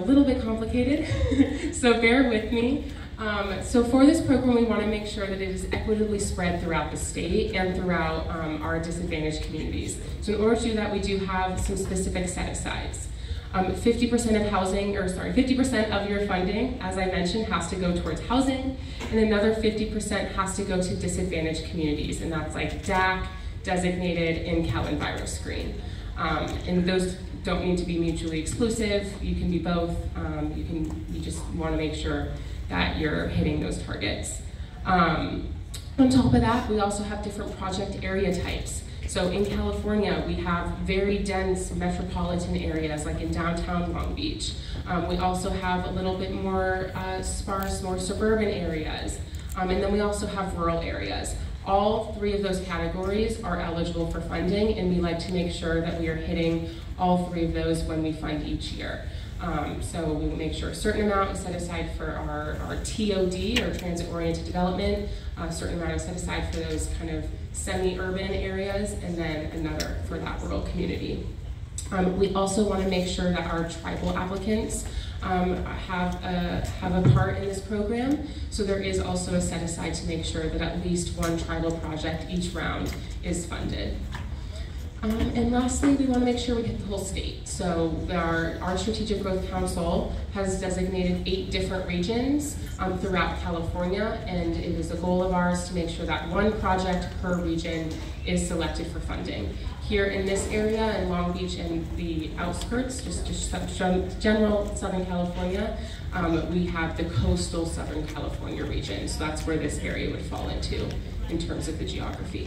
A little bit complicated, so bear with me. So for this program, we want to make sure that it is equitably spread throughout the state and throughout our disadvantaged communities. So in order to do that, we do have some specific set-asides. 50% of housing, or sorry, 50% of your funding, as I mentioned, has to go towards housing, and another 50% has to go to disadvantaged communities, and that's like DAC, designated, and Cal EnviroScreen. And those don't need to be mutually exclusive. You can be both. You just want to make sure that you're hitting those targets. On top of that, we also have different project area types. So in California, we have very dense metropolitan areas, like in downtown Long Beach. We also have a little bit more sparse, more suburban areas. And then we also have rural areas. All three of those categories are eligible for funding, and we like to make sure that we are hitting all three of those when we fund each year. So we will make sure a certain amount is set aside for our TOD, or transit-oriented development, a certain amount is set aside for those kind of semi-urban areas, and then another for that rural community. We also want to make sure that our tribal applicants have a part in this program. So there is also a set aside to make sure that at least one tribal project each round is funded. And lastly, we want to make sure we hit the whole state. So our Strategic Growth Council has designated 8 different regions throughout California, and it is a goal of ours to make sure that one project per region is selected for funding. Here in this area, in Long Beach and the outskirts, just general Southern California, we have the coastal Southern California region. So that's where this area would fall into in terms of the geography.